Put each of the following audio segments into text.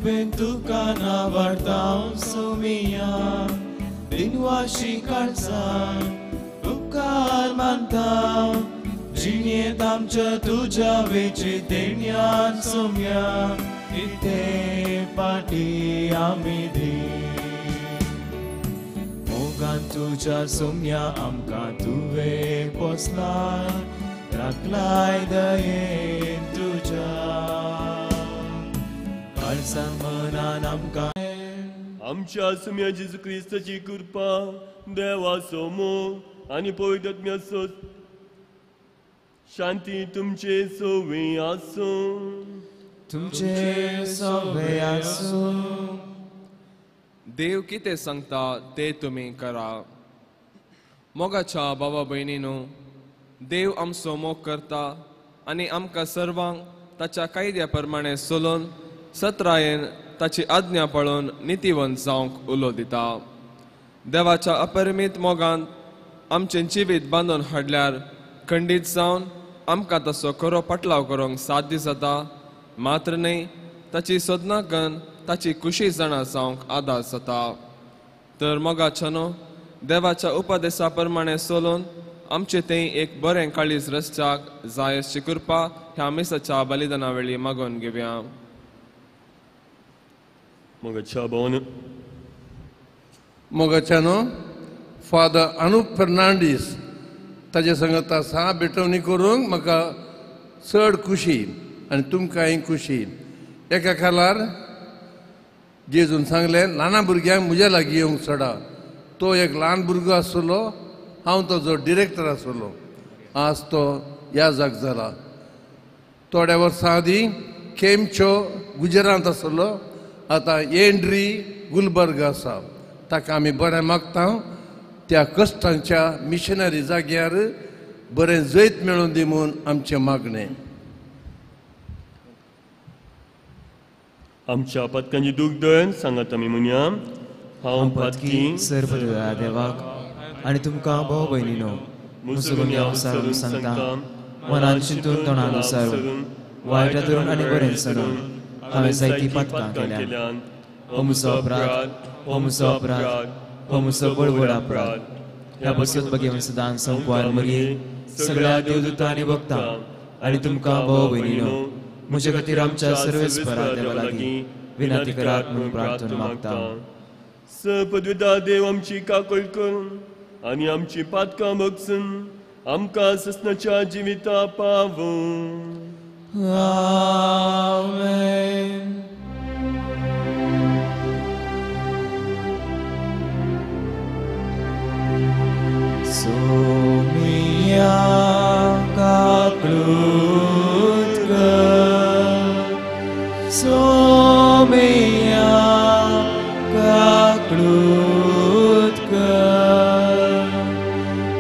कृपेन तुका नावाडता सोमिया दिनवाशी काळजान उपकार मानता जिणेत आमच्या तुझ्या वेचे देण्यान सोम्या इथे पाटी आमी दे मोगान तुझ्या सोम्या आमकां तुवे पोसलाय राखलाय दयेन तुझ्या काळजान मनान आमकां आमच्या सोम्या जेजू क्रिस्ताची कृपा देवा सोमो आनी पवित्र आत्म्याचो शांती तुमचे सोवे आसूं तुमचे सोवे आसूं देव कितें सांगता ते तुमी करा मोगाच्या बाबा भयणीनो देव आमचो मोग करता आनी आमकां सर्वांक ताच्या कायद्या प्रमाणे चलोवन सत्रायेन ताची आज्ञा पळोवन नितीवंत जावंक उलो दिता देवाच्या अपरिमीत मोगान आमचें जिवीत बांदून हाडल्यार खंडीत जावन आमकां तसो खरो पटलाव करूंक साध्य जाता मात्र न्हय ताची सोदना करून ताची खुशी जाणा जावंक आदार जाता तर मोगाच्या न्हू देवाच्या उपदेशा प्रमाणे चलोवन आमचे तें एक बरें काळीज रस्त्याक जाय अशी कृपा ह्या मिसाच्या बलिदाना वेळी मागून घेवया मोगाच्यानो फादर अनूप फर्नांडीस ताजे सांगता सा बेटवणी करूंक म्हाका चड खुशी आनी तुमकांय खुशी एका खालार जेजून सांगलें ल्हान भुरग्यांक म्हज्या लागीं येवंक सोडा तो एक ल्हान भुरगो आसलो हांव ताजो डिरेक्टर आसलो आज तो ह्या जाग जाला थोड्या वर्सां आदीं केमच्यो गुजरात आसलो आतां एंड्री गुलबर्ग आसा ताका आमी बरें मागता त्या कश्टांच्या मिशनरी जाग्यार बरें जैत मेळोवन दी म्हूण आमचें मागणें आमच्या पदकांची दुखदण सांगात आमी म्हणया हांव पदकी सर्वदया देवाक आनी तुमकां भाव भयणीनो मुसगुणी अवसारून सांगता मनान चिंतून तोंडान विचारून वायटातून आनी बरें सरून हांवें जायतीं पदकां केल्यान हो म्हजो अपराध हो म्हजो अपराध हो म्हजो बळवड अपराध ह्या बसत बगेवन सदां संपवार मगे सगळ्या देवदूतां आनी भक्तां आनी तुमकां भाव भयणीनो म्हजे खातीर आमच्या सर्वेस्परा देवा लागीं विनंती करात म्हूण प्रार्थना मागता सपदविदा देव आमची काकूळ करून आनी आमची पातकां बगसून आमकां ससनाच्या जिविता पावूं आमेन सोमिया काकूळ कर सोमिया काकूळ कर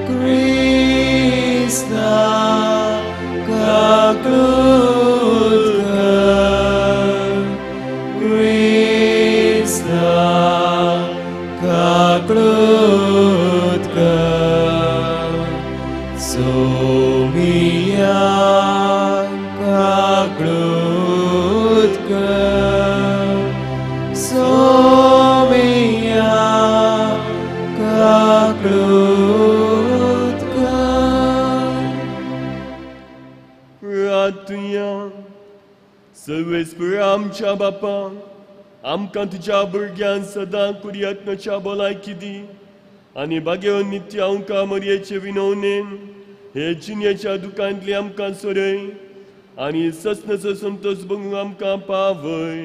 क्रिस्ता काकूळ कर क्रिस्ता काकूळ कर सोमिया काकूळ कर सोमिया काकूळ कर प्रार्थया सर्वेस्परा आमच्या बापा आमकां तुज्या भुरग्यांक सदां कुरियत्नाच्या भलायकी दी आनी बागेवन नित्य आमकां मरयेचे विनवणेन हे जिणेच्या दुकांतली आमकां सोडय आनी ससनाचो संतोष बगूंक आमकां पावय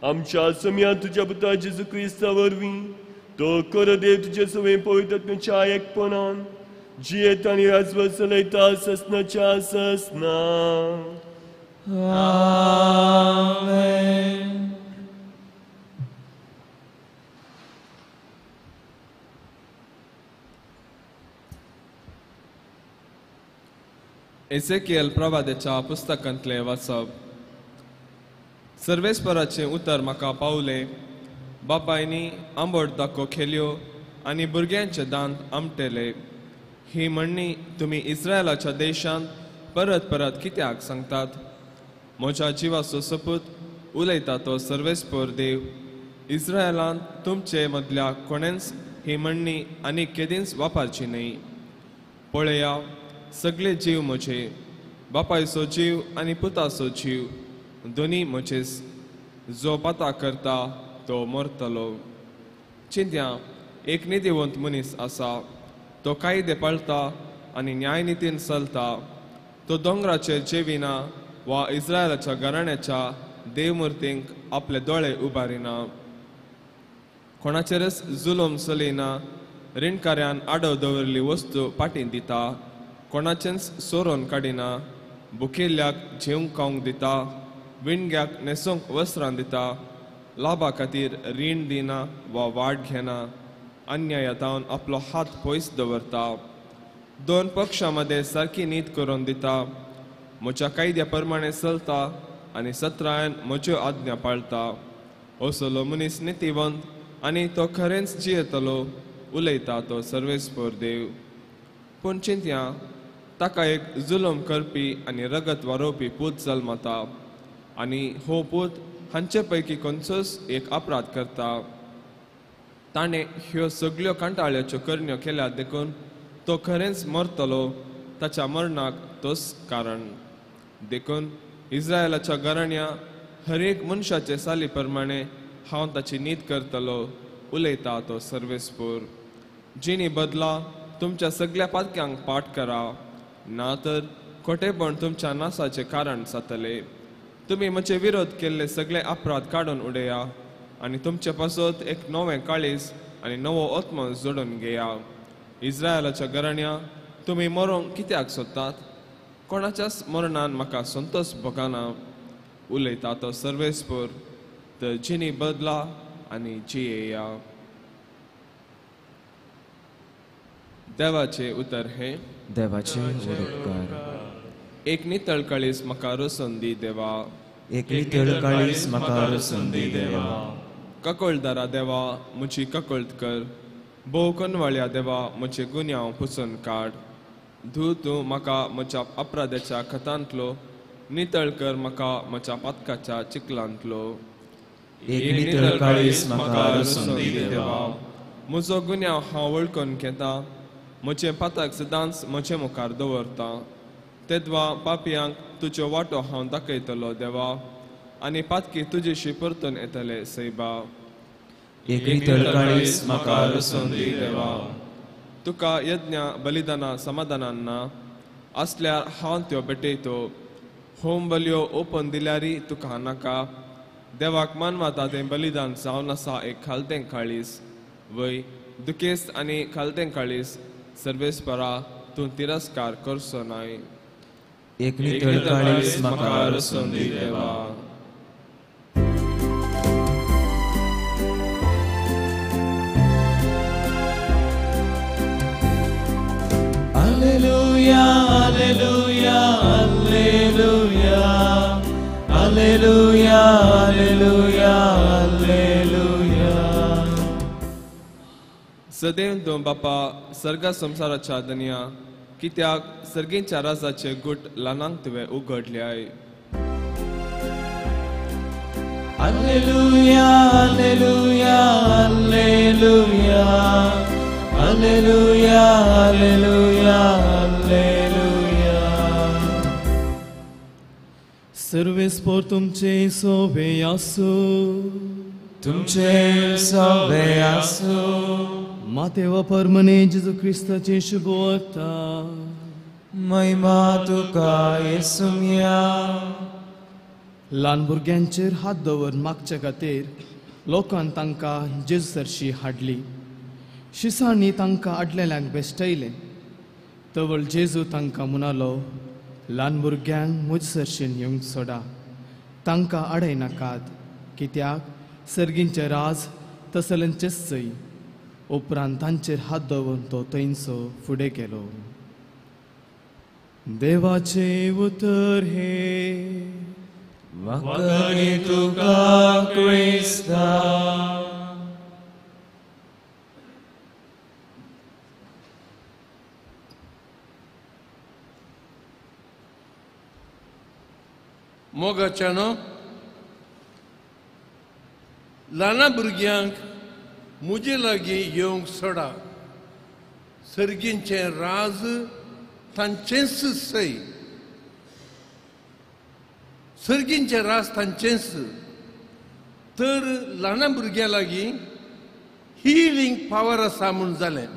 आमच्या सोम्या तुज्या पुता जेजू क्रिस्ता वरवीं तो कर देव तुजे सवे पवित्रत्वाच्या एकपणान जियेत आनी राजवट चलयता ससनाच्या ससना आमेन एसेकियल प्रवाद्याच्या पुस्तकांतले वाचप सर्वेस्पराचें उतर म्हाका पावलें बापायनी आंबट दाखो खेल्यो आनी भुरग्यांचे दांत आमटेले ही म्हणणी तुमी इस्रायलाच्या देशांत परत परत कित्याक सांगतात म्हज्या जिवाचो सपूत उलयता तो सर्वेस्पोर देव, इस्रायलांत तुमचे मदल्या कोणेंच ही म्हणणी आनी केदींच वापरची न्ही. पळया, सगळे जीव म्हजे, बापायचो जीव आनी पुताचो जीव दोनी म्हजेच. जो पाता करता तो मरतलो. चिंत्या, एक निधिवंत मनीस आसा, तो कायदे पाळता आनी न्यायनितीन चलता. तो दोंगराचेर जेविना वा इस्रायलाच्या घराण्याच्या देवमुर्तींक आपले दोळे उबारिना. कोणाचेरच जुलम चलयना. रिणकाऱ्यान आडव दवरली वस्तू पाटीन दिता. कोणाचेंच सोरोन काडिना. भुकेल्ल्याक जेवंक खावंक दिता. विणग्याक न्हेसूंक वस्त्रां दिता. लाभा खातीर रीण दिना वा वाड घेना. अन्यायातावन आपलो हात पयस दवरता. दोन पक्षां मदें सारकी नीत करून दिता. म्हज्या कायद्या प्रमाणे चलता आनी सत्रायन म्हज्यो आज्ञा पाळता. असलो मनीस नितीवंत आनी तो खरेंच जियेतलो. उलयता तो सर्वेस्पोर देव. पूण चिंत्या, ताका एक जुलम करपी आनी रगत वारोवपी पूत जल्मता. आनी हो पूत हांचे पैकी खंयचोच एक अपराध करता. ताणें ह्यो सगळ्यो कंटाळ्याच्यो करण्यो केल्यात देखून तो खरेंच मरतलो. ताच्या मरणाक तोच कारण. देखून इस्रायलाच्या घराण्या हर एक मनशाचे साली प्रमाणे हांव ताची नीत करतलो. उलयता तो सर्वेस्पोर. जिणी बदला तुमच्या सगळ्या पातक्यांक पाठ करा, ना तर खोटेपण तुमच्या नासाचे कारण जातले. तुमी म्हजे विरोध केल्ले सगळे अपराध काडून उडया आनी तुमचे पासत एक नवें काळीज आनी नवो आत्मो जोडून घेया. इस्रायलाच्या घराण्या, तुमी मरोंक कित्याक सोदतात? कोणाच्याच मरणान म्हाका संतोश भोगना. उलयता तो सर्वेस्पोर. तर जिणी बदला आनी जियेया. देवाचे उतर हे, देवाचे उपकार. एक नितळ काळीज म्हाका रोसून दी देवा. एक नितळ काळीज म्हाका रोसून दी देवा. ककळदारा देवा, म्हजी ककळट कर. भोव कनवाळ्या देवा, म्हजे गुन्यांव पुसून काड. धू तूं म्हाका म्हज्या अपराधाच्या खतांतलो. नितळ कर म्हाका म्हज्या पातकाच्या चिकलांतलो. एक नितळ काळीज म्हाका रोसून दी देवा. म्हजो गुन्यांव हांव वळखून घेता. म्हजें पातक सदांच म्हजे मुखार दवरता. तेदवा पापयांक तुज्यो वाटो हांव दाखयतलो देवा. आनी पातकी तुजेशी परतून येतले सैबा. एक नितळ काळीज म्हाका रोसून दी देवा. तुका यज्ञ बलिदाना समाधानान ना असल्यार हांव त्यो भेटयतो. होम बल्यो ओपन दिल्यारी तुका नाका. देवाक मानवता तें बलिदान जावन आसा एक खालतें काळीज. वय दुखेस्त आनी खालतें काळीज. सर्वेस्परा तूं तिरस्कार करचो नाय. एक नितळ काळीज म्हाका रोसून दी देवा. Alleluia, alleluia, alleluia. Alleluia, alleluia, alleluia. सदैव तूं बापा सर्गा संसाराच्या दनिया, कित्याक सर्गींच्या राजाचे गुट ल्हानांक तुवें उगडल्याय. Alleluia, alleluia, alleluia. Alleluia, alleluia, alleluia. सर्वेस्पोर तुमचे सोबे आसू. तुमचे सोबे आसू. Mateva परमने जेजू क्रिस्ताचे शुभवार्ता. महिमा तुका येसुया. ल्हान भुरग्यांचेर हात दवरून मागचे खातीर लोकांन तांकां जेजू सरशी हाडली. शिसांनी तांकां आडलेल्यांक बेश्टयले. तवळ जेजू तांकां म्हणालो, ल्हान भुरग्यांक म्हजे सरशीन येवंक सोडा. तांकां आडयनाकात, कित्याक सर्गींचे राज तसल्यांचेच चोय. उपरांत तांचेर हात दवरून तो थंयचो फुडें गेलो. देवाचे उतर हे. वखणी तुका क्रिस्ता. मोगाच्यानो ल्हान भुरग्यांक मुजे लागीं येवंक सोडा. सर्गींचें राज तांचेंच सै. सर्गींचें राज तांचेंच. तर ल्हान भुरग्यां लागीं हिलींग पावर आसा म्हूण जालें.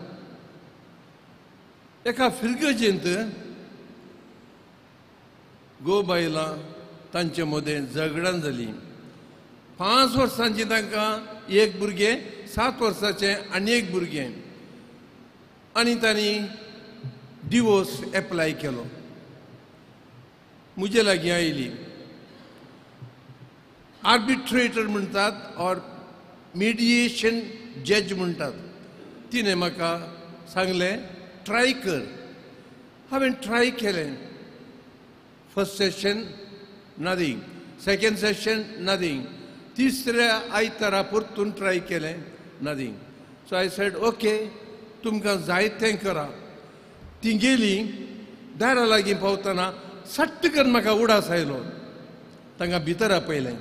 एका फिरगजेंत बायलां तांचे मदें झगडां जालीं. 5 वर्सांची तांकां एक भुरगें, 7 वर्साचें आनी एक भुरगें. आनी तांणी डिवोर्स एप्लाय केलो. म्हजे लागीं आयली. आर्बिट्रेटर म्हणटात ऑर मिडिएशन जज म्हणटात. तिणें म्हाका सांगलें ट्राय कर. हांवें ट्राय केलें. First session nothing, second session nothing, तिसऱ्या आयतारा परतून ट्राय केलें nothing. So I said okay, तुमकां जाय तें करा. ती गेली. दारा लागीं पावतना सट्ट करून म्हाका उडास आयलो. तांकां भितर आपयलें.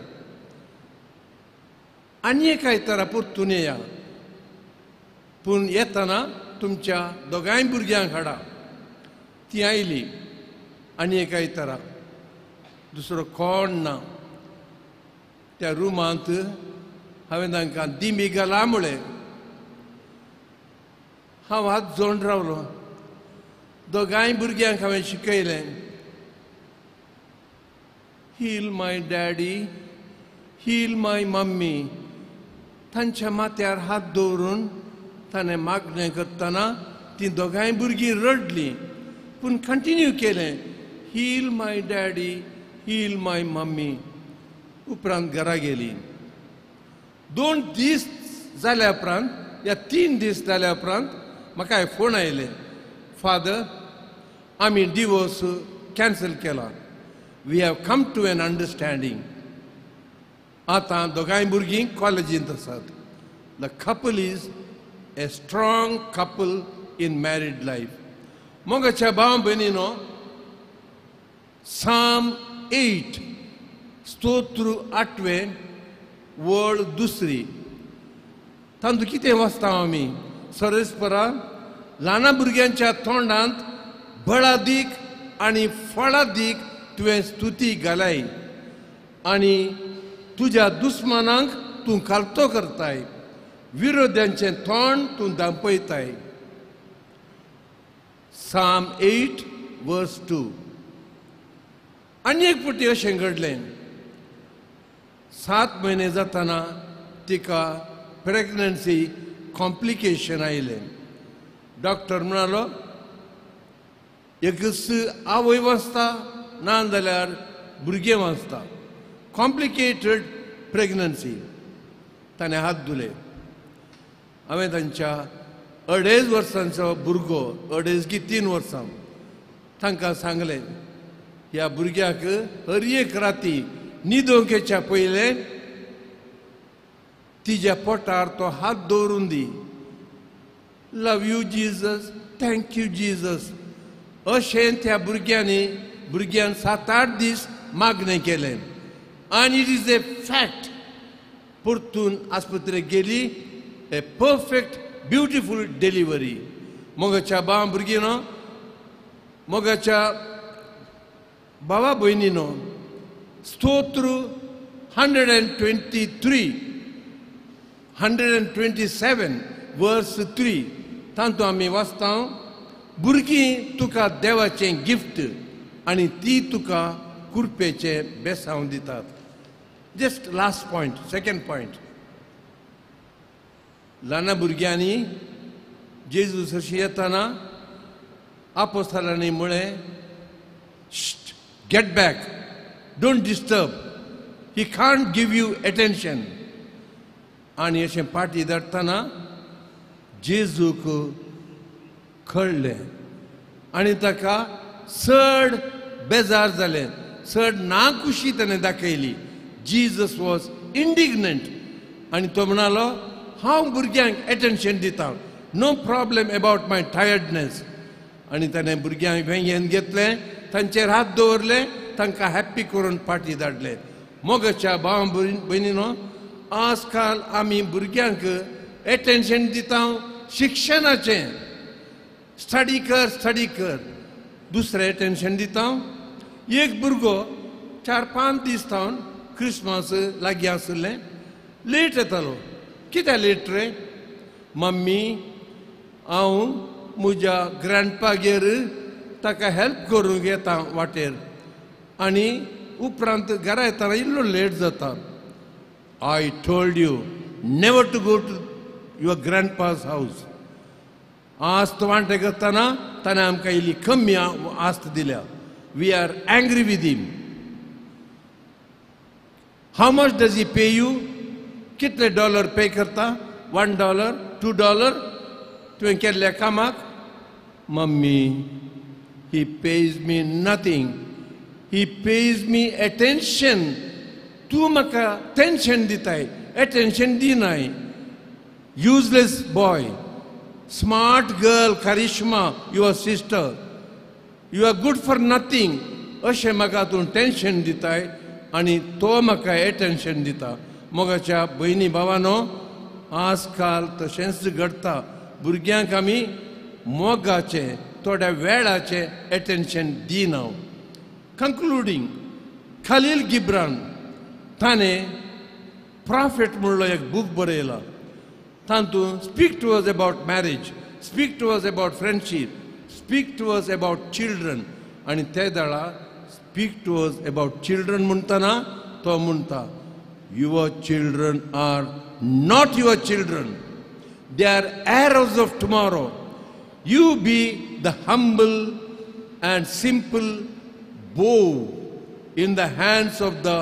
आनी एक आयतारा परतून येया, पूण येतना तुमच्या दोगांय भुरग्यांक हाडा. ती आयली. आनी एक आयतारा. दुसरो कोण ना. त्या रुमांत हांवें तांकां दिमी घाला म्हळें. हांव हात जोडून रावलो. दोगांय भुरग्यांक हांवें शिकयलें, हील माय डॅडी, हील माय मम्मी. तांच्या माथ्यार हात दवरून ताणें मागणें करतना ती दोगांय भुरगीं रडलीं. पूण कंटिन्यू केलें, हील माय डॅडी, हील माय मम्मी. उपरांत घरा गेलीं. 2 दीस जाल्या उपरांत या 3 दीस जाल्या उपरांत म्हाका फोन आयले, फादर आमी डिवोर्स कॅन्सल केला. We have come to an understanding. आतां दोगांय भुरगीं कॉलेजींत आसात. The couple is a strong couple in married life. मोगाच्या भाव भयणीनो, साम 8 स्तोत्र 8वें वळ 2. तातूंत कितें वाचता आमी? सरस्परा ल्हान भुरग्यांच्या तोंडांत बळादीक आनी फळादीक तुवें स्तुती घालाय, आनी तुज्या दुस्मानांक तूं खालतो करताय. विरोध्यांचें तोंड तूं धांपयताय. साम 8 वर्स 2. आनी एक फावटी अशें घडलें. 7 म्हयने जातना तिका प्रेग्नन्सी कॉम्प्लिकेशन आयलें. डॉक्टर म्हणालो एकच आवय वाचता, ना जाल्यार भुरगें वाचता. Complicated pregnancy. ताणें हात धुले. हांवें तांच्या 2.5 वर्सांचो भुरगो, 2.5 की 3 वर्सां, तांकां सांगलें ह्या भुरग्याक हर एक राती न्हिदोवंकेच्या पयलें तिच्या पोटार तो हात दवरून दी. Love you Jesus, thank you Jesus. अशें त्या भुरग्यान 7-8 दीस मागणें केलें. आनी इट इज ए फॅक्ट. परतून आस्पत्रेक गेली. A perfect beautiful delivery. मोगाच्या भाव भुरगीनो, मोगाच्या भावा भयणीनो, स्तोत्र 123, 127 वर्स 3 तातूंत आमी वाचता, भुरगीं तुका देवाचें गिफ्ट आनी ती तुका कुरपेचें बेसांव दितात. Just last point, second point. ल्हान भुरग्यांनी जेजू सरशी येतना आपोस्तलांनी म्हळें, get back, don't disturb, he can't give you attention. आनी अशें पाटी धाडटना जेजूक कळ्ळें आनी ताका चड बेजार जालें, चड नाखुशी ताणें दाखयली. जीजस वॉज इंडिग्नंट आनी तो म्हणालो, हांव भुरग्यांक अटेन्शन दितां, no problem about my tiredness. आनी ताणें भुरग्यांक वेंगेन घेतलें, तांचेर हात दवरले, तांकां हॅप्पी करून पाटी धाडले. मोगाच्या भाव भयणीनो, आजकाल आमी भुरग्यांक एटेन्शन दिता शिक्षणाचें, स्टडी कर, दुसरें एटेन्शन दिता. एक भुरगो 4-5 दीस जावन क्रिसमस लागीं आसलें, लेट येतालो. कित्याक लेट रे? मम्मी हांव म्हज्या ग्रँडपागेर ताका हेल्प करूंक येता वाटेर, आनी उपरांत घरा येताना इल्लो लेट जाता. I told you never to go to your grandpa's house. आस्त वांटे करतना ताणें आमकां इल्ली कमी आस्त दिल्या. We are angry with him. How much does he pay you? कितले डॉलर पे करता? $1, $2? तुवें केल्ल्या कामाक? Mummy, he pays me nothing. He pays me attention. तूं म्हाका टेन्शन दिताय, एटेन्शन दिनाय. Useless boy. Smart girl, Karishma, your sister. You are good for nothing. अशें म्हाका तूं टेन्शन दिताय आनी तो म्हाका एटेन्शन दिता. मोगाच्या भयणी भावानो, आजकाल तशेंच घडटा. भुरग्यांक आमी मोगाचें, थोड्या वेळाचें एटेन्शन दिना. कंक्लुडींग, खलील गिब्रान ताणें प्रॉफिट म्हणलो एक बूक बरयला. तातूंत speak to us about marriage, speak to us about friendship, speak to us about children. आनी ते दाळा speak to us about children म्हणटना तो म्हणटा, your children are not your children, they are arrows of tomorrow. You be the humble and simple bow in the hands of the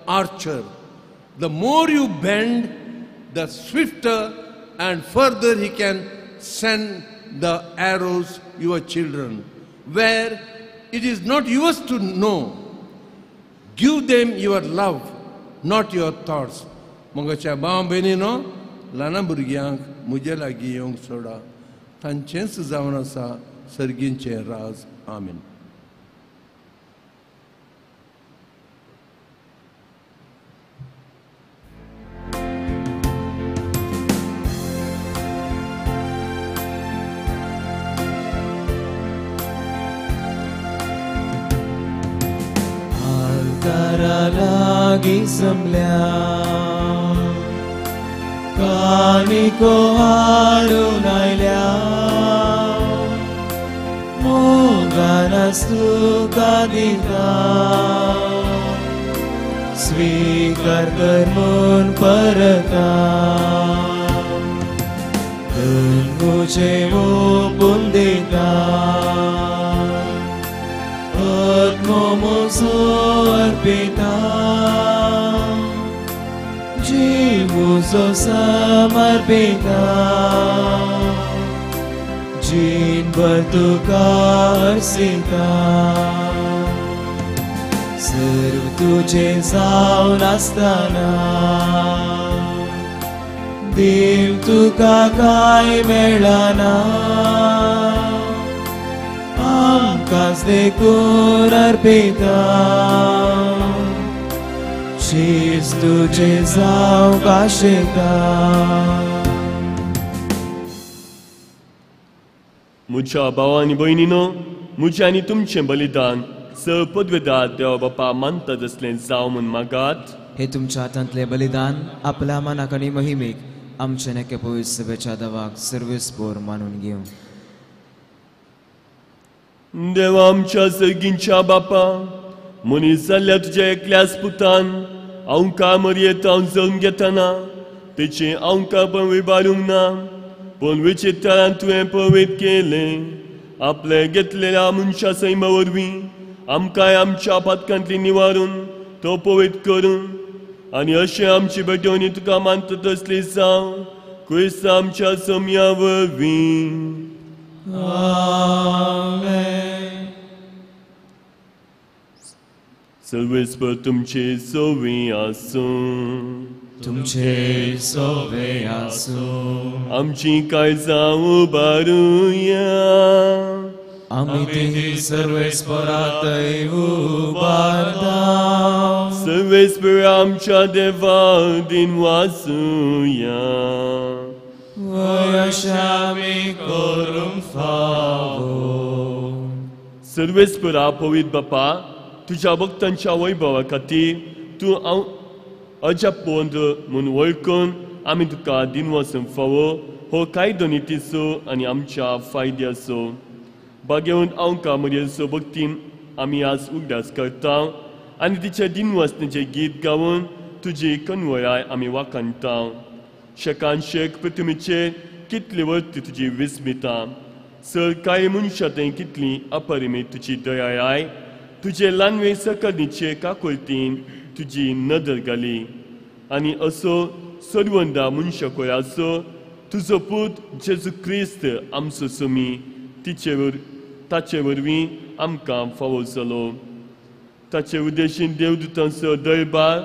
archer. The more you bend, the swifter and further he can send the arrows your children, where it is not yours to know. Give them your love, not your thoughts. मोगाच्या भाव भयणीनो, ल्हान भुरग्यांक म्हजे लागीं येवंक सोडा. तांचेंच जावन आसा सर्गींचें राज. आमीन. लागी समल्या कानिको हाडून आयल्या. मोगानस तुका दिता, स्वीकार कर म्हूण परता. मुझे ओपून दिता, आत्मो अर्पिता. जीव मुझो समर्पिता, जीनभर तुका अर्सिता. सर्व तुझे जावन आसतना देव तुका काय मेळना. आमकांच देखून अर्पिता, शीस तुझे जावंक आशिता. म्हज्या भावांनी भयणीनो, म्हजें आनी तुमचें बलिदान पदवेदार देवा बापा मानता तसलें जावं म्हूण मागात. हे तुमच्या हातांतले बलिदान आपल्या मनाक आनी महिमेक आमचे नेके पवित्र सभेच्या देवाक सर्वेस्पोर मानून घेवं. देवा आमच्या सर्गींच्या बापा, मनीस जाल्ल्या तुज्या एकल्याच पुतान आमकां मरयेत हांव जळून घेतना तेचें आमकां पण विबारूंक ना, पण विचित्रान तुवें पवित्र केलें. आपले घेतलेल्या मनशा सैमा वरवीं आमकांय आमच्या पातकांतली निवारून तो पवित्र करून आनी अशें आमची बेटोनी तुका मानता तसली जावं क्रिस्त आमच्या समया वरवीं. आमेन. सर्वेस्पर तुमचे सोवी आसूं, तुमचे सोवे आसूं. आमची काळजां उबारुया, आमी ती सर्वेस्परांतय उबारता. सर्वेस्पर आमच्या देवा दिन वाचूया वयशामी करूंक फावो सर्वेस्परा पवित्र बापा तुझ्या भक्तांच्या वैभवा खातीर तूं अजापोंद म्हूण वळखून आमी तुका दिनवासूंक फावो हो कायदो नितीचो आनी आमच्या फायद्याचो बागेवन आमकां मर्यादेचो भक्तीन आमी आज उगडास करता आनी तिचे दिनवासनेचें गीत गावन तुजी कनवळाय आमी वाखाणटा शेकान शेक पृथ्वीचेर कितली वर्ती तुजी विस्मिता सर कांय मनशां कितली अपरिमीत तुजी दयाळाय तुजे लानवे सकनीचे काकुळतीन तुजी नदर घाली आनी असो सर्वंदा मनशा कोळाचो तुजो पूत जेजू क्रिस्त आमचो सुमी ताचे वरवीं आमकां फावो जालो ताचे उद्देशीन देवदूतांचो दरबार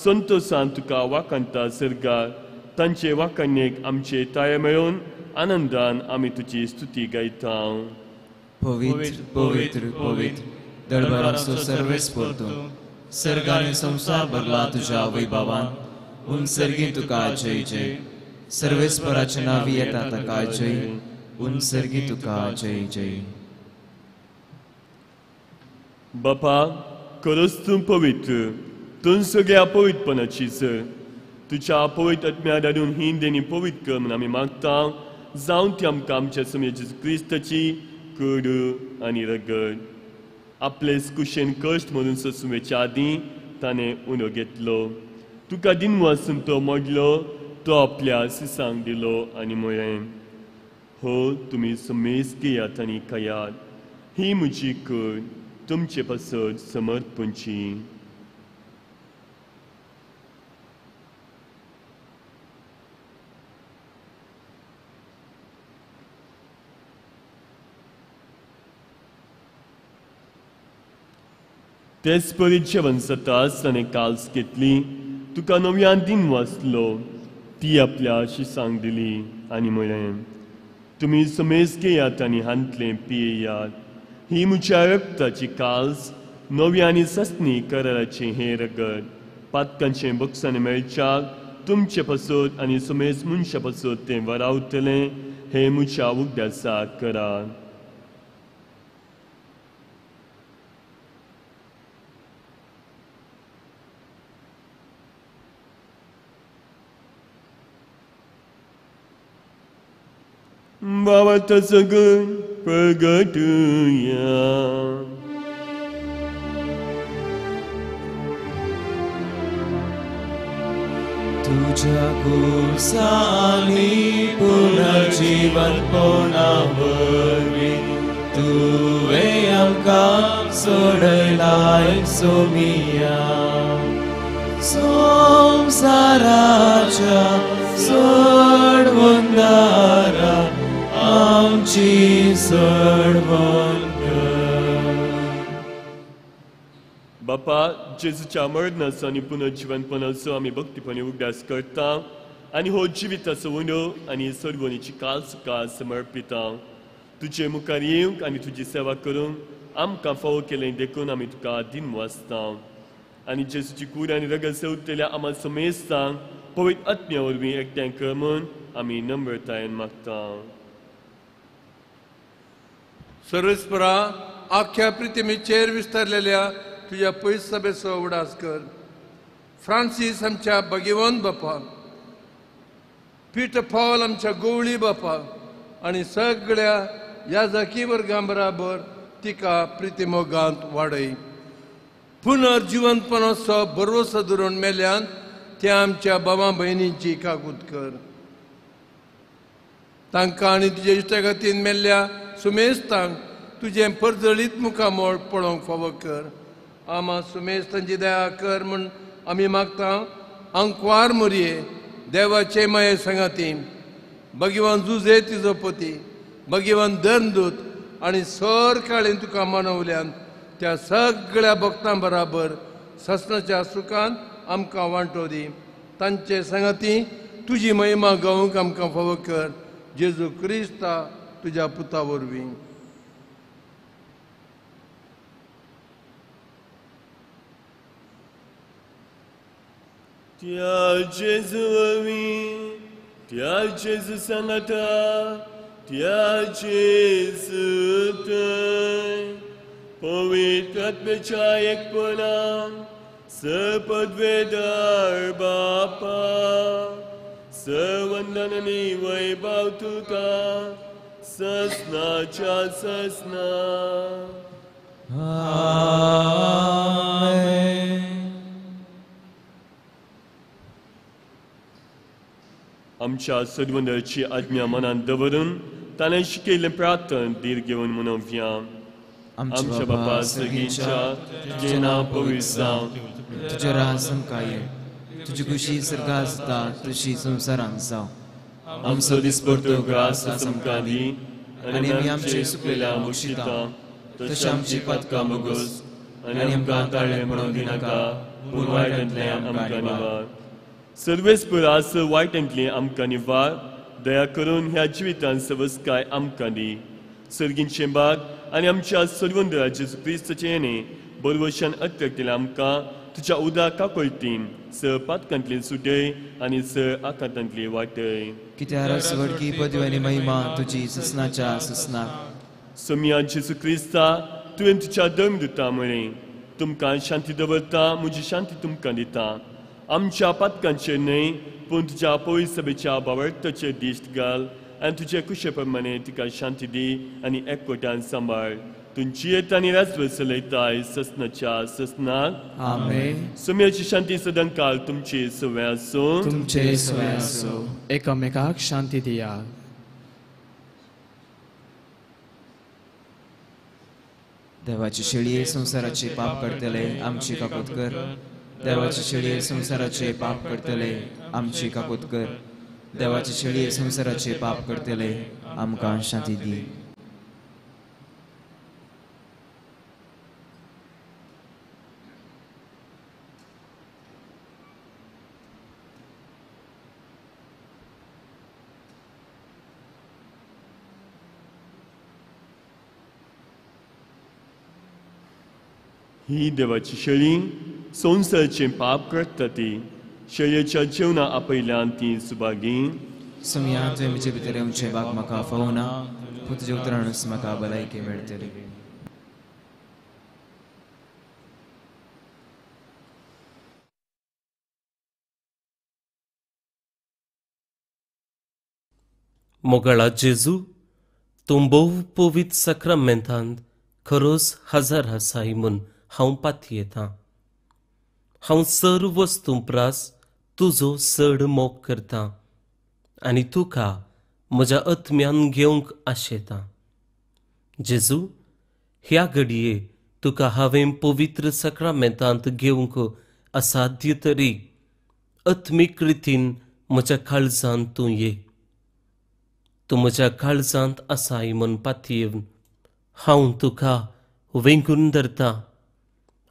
संतोशान तुका वाखाणटा सरगार तांचे वाखाणेक आमचे ताळे मेळून आनंदान आमी तुजी स्तुती गायता पवित्र पवित्र पवित्र दरबाराचो सर्वेस्पर तूं सर्गाने संसार भरला तुझ्या वैभवान उंसर्गी तुका जय जय सर्वेस्पराचे नावी येता ताका जय उंसर्गी तुका जय जय बापा खरोच तूं पवित्र तूं सगळ्या पवित्रपणाची सर तुझ्या पवित्र आत्म्या धाडून ही देणी पवित्र कर म्हूण आमी मागता जावं ती आमकां आमच्या समेत जेजू क्रिस्ताची कूड आनी रगत आपले कुशेन कश्ट म्हणून सोंसुवेच्या आदीं ताणें उणो घेतलो तुका दिनवासून तो मोडलो तो आपल्या सिसांक दिलो आनी म्हळें हो तुमी समेज घेयात आनी खायात ही म्हजी कूड तुमचे पासत समर्पणची तेच परीत जेवण जाताच ताणें काल्स घेतली तुका नव्यान दिन वाचलो ती आपल्या शिसांक दिली आनी म्हळें तुमी समेज घेयात आनी हांतलें पियेयात ही म्हज्या रक्ताची काल्स नव्या आनी सस्नी कराराचें हें रगत पातकांचें बक्षान मेळच्याक तुमचे पासत आनी समेज मनशा पासत तें वरावतलें हें म्हज्या उगडासाक करात बाबाचा सगळं प्रगटूया तुझ्या कुसानी पुनर्जीवन पोनावरी तुवें आमकां सोडलाय सोमिया संसाराच्या सोडवंदारा आमची सोडवण बापा जेजूच्या मरणाचो आनी पुनर्जीवनपणाचो आमी भक्तीपणी उगडास करता आनी हो जिविताचो उणो आनी सोडवणीची काल तुका समर्पिता तुजे मुखार येवंक आनी तुजी सेवा करूंक आमकां फावो केलें देखून आमी तुका दिन वाचता आनी जेजूची कूड आनी रगत सेवतल्या आम्हा समेस्तांक पवित्र आत्म्या वरवीं एकठांय कर म्हूण आमी नम्रतायेन मागता सर्वेस्परा आख्या पृथ्वीचेर विस्तारलेल्या तुझ्या पयस सभेचो उडास कर फ्रांसीस आमच्या भगिवंत बापा पीटर पॉल आमच्या गोवळी बापा आनी सगळ्या याजकी वर्गां बराबर तिका प्रितीमोगांत वाडय पुनर्जीवनपणाचो भरवसो धरून मेल्यान त्या आमच्या भावा भयणींची काकूत कर तांकां आनी तुजे इश्टगतीन मेल्ल्या सुमेस्तांक तुजें परजळीत मुखामोळ पळोवंक फावो कर आमा सुमेस्तांची दया कर म्हूण आमी मागता अंकवार मोरये देवाचे माये संगाती भगिवान जुजे तिजो पती भगिवान धर्मदूत आनी सर काळीन तुका मनवल्यान त्या सगळ्या भक्तां बराबर ससनाच्या सुखांत आमकां वांटो दी तांचे संगती तुजी महिमा गावूंक आमकां फावो कर जेजू क्रिस्ता तुज्या पुता वरवीं त्या जेजू वरवीं त्या जेजू सांगाता त्या जेजू थंय पवित्र आत्म्याच्या एकपणान सपदवेदार बापा सवंदन आनी वैभव तुका ससनाच्या ससना. आमच्या सदवंदराची आज्ञा मनात दवरून ताणें शिकयल्लें प्रार्थन धीर घेवन मनोवया. आमच्या बापा सर्गीच्या तुजें नांव पवित्र जावं, तुजें राज आमकां ये, तुजी खुशी सर्गार जाता तशी संवसारांत जावं. आमचो दिसपट्टो ग्रास आमकां दी आनी आमी आमचे सुकलेल्या मुशिता तशें आमची पातकां मोगोस आनी आमकां ताळ्ळे म्हणून दिनाका पूण वायटांतल्यान आमकां निवार. सर्वेस्पर आस वायटांतली आमकां निवार, दया करून ह्या जिवितांत सवस्काय आमकां दी. सर्गींचे बाग आनी आमच्या सर्वंदरा जेजू क्रिस्ताचे येणे बरवशान अत्याक्तेले आमकां तुज्या उदा काकोळटीन स पातकांतली सुटय आनी स आकांतांतली वाटय. कित्याक सुवडकी पदवी आनी महिमा तुजी ससनाच्या ससनाक. सोम्या जेजू क्रिस्ता तुवें तुज्या धर्मदुता म्हळें, तुमकां शांती दवरता म्हजी शांती तुमकां दिता. आमच्या पातकांचेर न्हय पूण तुज्या पवित्र सभेच्या भावार्थाचेर दिश्ट घाल आनी तुजे कुशे प्रमाणे तिका शांती दी आनी एकवटान सांबाळ. तुमची येत आनी राजवट चलयताय ससनाच्या ससनाक. आमेन. सोम्याची शांती सदांकाळ तुमचे सवय आसूं. तुमचे सवय आसूं. एकामेकाक शांती दिया. देवाची शेळये संसाराचे पाप करतले आमची काकोत कर. देवाची शेळये संसाराचे पाप करतले आमची काकोत कर. देवाची शेळये संसाराचे पाप करतले आमकां शांती दी. ही देवाची शेळी संसाराचे पाप करता ती. शेळयेच्या जेवणा आपयल्यान ती सुभागी. सोम्या तुवें म्हजे भितर येवचें बाग म्हाका फावना, पूण तुज्या उतरानूच म्हाका भलायकी मेळटली. मोगळा जेजू, तूं भोव पवित्र सक्रामेंतांत खरोच हजर आसाय म्हूण हांव पातयेतां. हांव सर्व वस्तू प्रास तुजो चड मोग करतां आनी तुका म्हज्या आत्म्यान घेवंक आशेतां. जेजू, ह्या घडये तुका हांवें पवित्र सक्रामेंतांत घेवंक असाध्य तरी आत्मीक रितीन म्हज्या काळजांत तूं ये. तूं म्हज्या काळजांत आसाय म्हूण पातयेवन हांव तुका वेंगून धरतां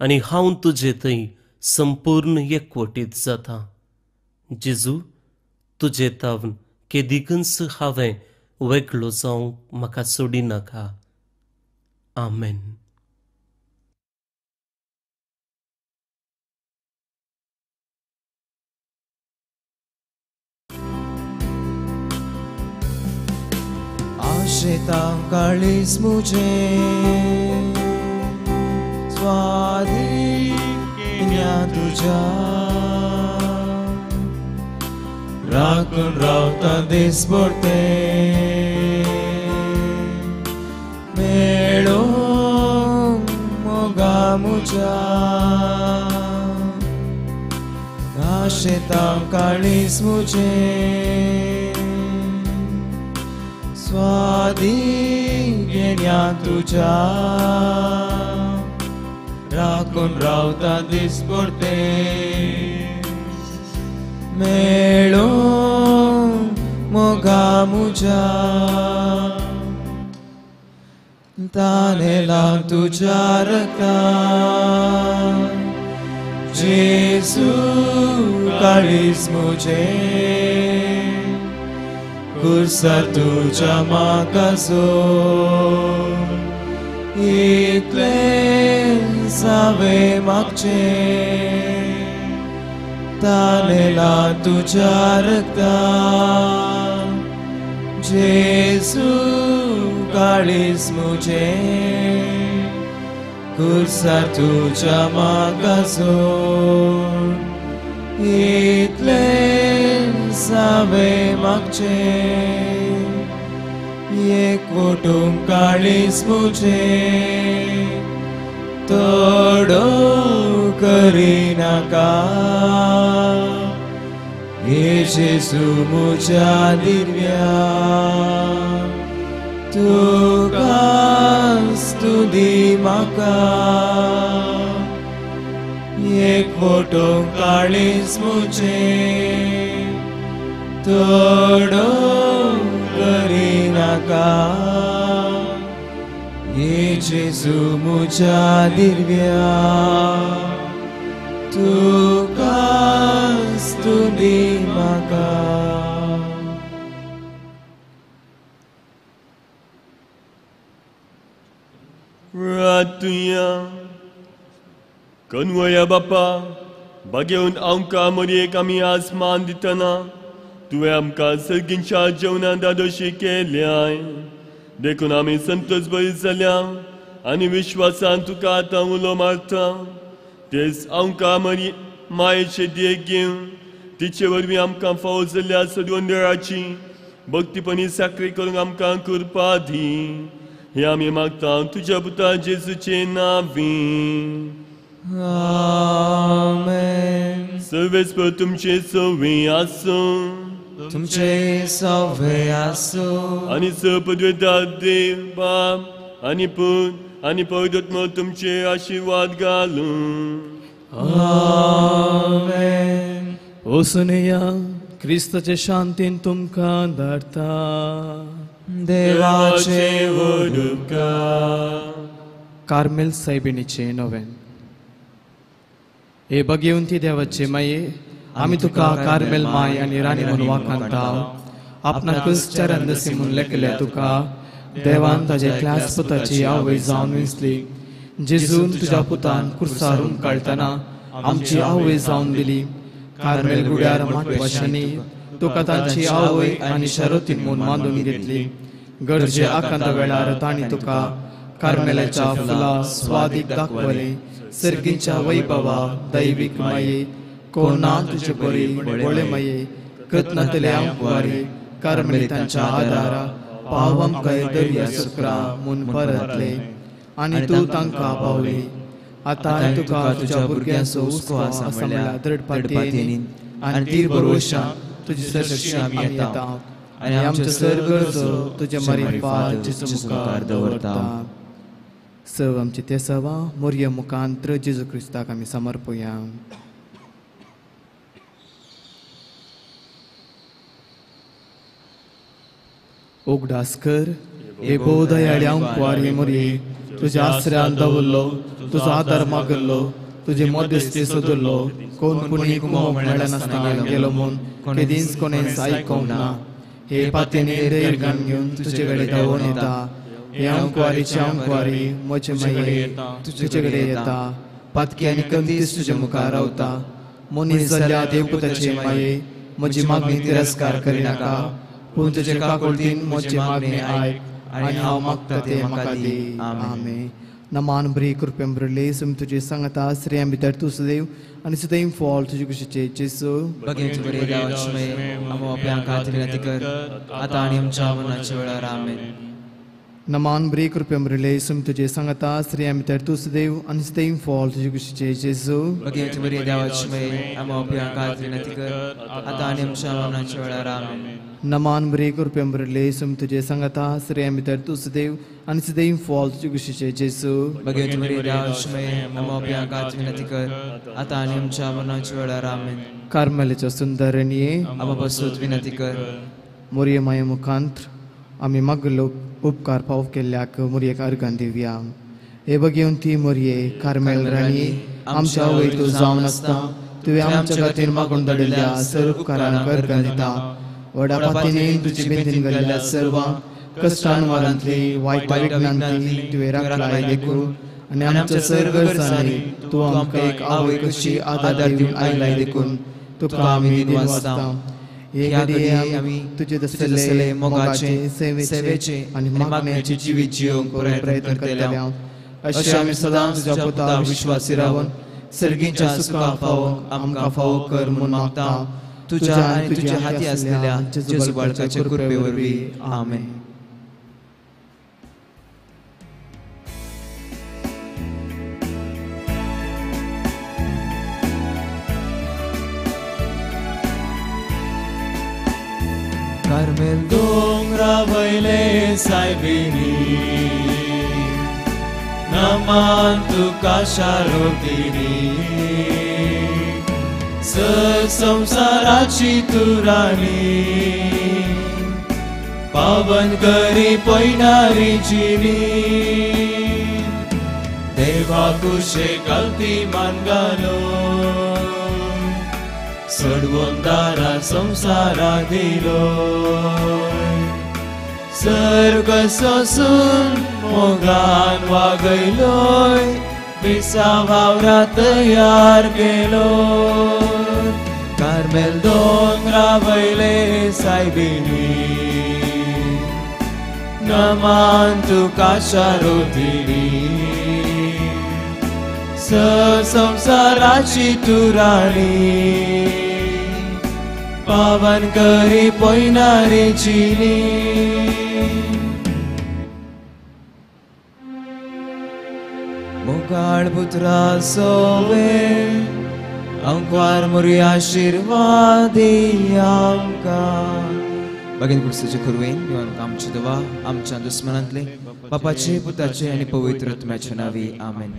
आनी हांव तुजे थंय संपूर्ण एकवटीत जाता. जेजू, तुजे तावन केदिकच हांवें वेगळो जावंक म्हाका सोडिनाका. आमेन. आशेतां काळीज मुजें स्वाधीन्या तुज्या राखून रावता दिसपट्टे मेळोंक मोगा मुज्या. आशेतां काळीज मुजें स्वाधीन्या तुज्या राखून रावता दिसपट्टे मेळोंक मोगा मुज्या. तानेलां तुज्या रक्तान जेजू काळीज मुजें कुर्सार तुज्या म्हाका सोड इतलें जावे मागचें तानेला तुझ्या रक्तान जेजू काळीस मुझे कुर्सार तुझ्या मागासोर इतले सावे मागचे एक वोटूंक काळीस मुझे तोडो करिनाका हे जेजू मुझ्या दिव्या तुका स्तुती म्हाका एक वोटूंक काळीस मुझे तोडो करिनाका हे जेजू मुझ्या दिव्या तुका स्तुती म्हाका रातुया कन्वया बापा बागेवन आमकां मरयेक आमी आसमान दितना तुवें आमकां सर्गींच्या जेवणां दादोशी केल्याय देखून आमी संतोष भरीत जाल्या आनी विश्वासान तुका आतां उलो मारता तेच आमकां मायेचे देख घेवन तिचे वरवीं आमकां फावो जाल्ल्या सदवंदराची भक्तीपणी साखरी करूंक आमकां कृपा दी हे आमी मागता तुज्या पुता जेजूचे नांवीं आमेन सर्वेस्पर तुमचे सवे आसूं तुमचे सवे आसूं आनी सपदवेदार देव बाप आनी पूत आनी पवित्रात्मा तुमचे आशीर्वाद घालूं आमेन ओसुनेया क्रिस्ताचे शांतीन तुमकां धाडटा देवाचे वरदकार कार्मेल सायबिणीचे नोवेन हे भगवंती देवाचे माये आमी तुका कार्मेल माय आनी राणी म्हणून वाखाणता आपणाकच चरणदसी म्हणून लेखल्या तुका देवान ताजे क्लास पुताची आवय जावन विसली जेजून तुज्या पुतान कुर्सारून काढताना आमची आवय जावन दिली कार्मेल गुड्यार माटवाशांनी तुका तांची आवय आनी शरोतीन म्हणून मांडून घेतली गरजे आकांत वेळार तांणी तुका कार्मेलाच्या फुला स्वादीक दाखवले सर्गींच्या वैभवा दैवीक माये कोणा तुझे बरी बोळे माये कृतज्ञतले आमकुवारी कार्मेलितांच्या आदारा पावम काय दर्या सुकरा म्हूण परतले आनी तू तांकां पावली आतां तुका तुज्या भुरग्यांचो हुस्को आसा म्हणल्यार दृढ पातयेनी आनी तीर बरोवशान तुजी सरशी आमी येता आनी आमचे सर गरजो तुजे मारिफात जेजू मुखार दवरता सर्व आमची ते सवा मोरया मुखांत्र जेजू क्रिस्ताक आमी समर्पया उगडास कर हे बोधयाळ्या कुवारी मोरये तुज्या आसऱ्यान दवरलो तुजो आदार मागल्लो तुजे मध्यस्थी सोदुल्लो कोण पुणी कुमो मेळनासतना गेलो म्हूण केदींच कोणेंच आयकोंक ना हे पातेने देर गान घेवन तुजे कडेन धांवून येता हे अंकुवारीचे अंकुवारी म्हजे माये तुजे कडेन येता पातकी आनी कंदीस तुजे मुखार रावता मनीस जाल्ल्या देवपुताचे माये म्हजी मागणी तिरस्कार करिनाका पूण तुजे काकुळतीन म्हजी मागणी आयक आनी हांव मागता ते म्हाका दी आमेन नमान बरी कृपेन भरले सुम तुजे सांगता श्रेयां भितर तूं सदैव आनी सदैव फॉल तुजे कुशीचे जेसू भगवंत बरे देवाचे आमो आपल्या खातीर विनंती कर आतां आनी आमच्या मरणाच्या वेळार आमेन नमान बरी कृपेन भरले सुम तुजे सांगता श्रेयां भितर तूं सदैव आनी सदैव फॉल तुजे कुशीचे जेसू भगवंत बरे देवाचे आमो आपल्या खातीर विनंती कर आतां आनी आमच्या मरणाच्या वेळार आमेन नमान बरे कृपेन भरले सुम तुजे सांगता श्रेयां भितर तूं सदैव आनी सदैव फॉल तुजे कुशीचे जेसू भगवंत बरे देवाचे आमो आपल्या खातीर विनंती कर आतां आनी आमच्या मरणाच्या वेळार आमेन कार्मेलाच्या सुंदरनिये आमो बसूत विनंती कर मोरये माये मुखांत्र आमी मागलो उपकार पाव केल्ल्याक मोरयेक अर्घां दिवया हे भगवंती मोरये कार्मेल राणी आमच्या वय तूं जावन आसता तुवें आमच्या खातीर मागून धाडिल्ल्या सर्व उपकारांक अर्घां दिता व्हडा पातीने तुजी बेंदीन घाल्ल्या सर्वांक कश्टान वारांतली वायट विघ्नांतली तुवें राखलाय देखून आनी आमच्या सर गरजांनी तूं आमकां एक आवय कशी आदार दिवन आयलाय देखून तुका आमी दिन वाचता. हे घडये आमी तुजे दसले मोगाचे सेवेचे आनी मागण्याची जिवीत जियोंक प्रयत्न करतले. अशें आमी सदां तुज्या पुता विश्वासी रावन सर्गींच्या सुखा फावोक आमकां फावो कर म्हूण मागता. तुज्या आनी तुज्या हाती आसलेल्या जेजू बाळकाचे कृपे वरवीं आमेन. Carmel dongra baile saibini Naman tu kasharotini संसाराची तुराणी पावन करी पैनारी चिनी देवा कुशे कल्ती मानगालो सडवंदारा संसारा दिलो सर्ग सोसून मोगान वागयलोय पिसा वावरा तयार केलो कार्मेल दोंगरा वयले सायबिणी नमान तुका शारोदिनी संसाराची तुराणी पावन करी पैनारी चिनी मुगाळ पुत्रा सोवे अंकवार मुरी आशीर्वादी आमकां बागेन कुर्साचे कुरवेन देवान आमची दवा आमच्या दुस्मनांतले बापाचे पुताचे आनी पवित्र आत्म्याचे नावी आमेन.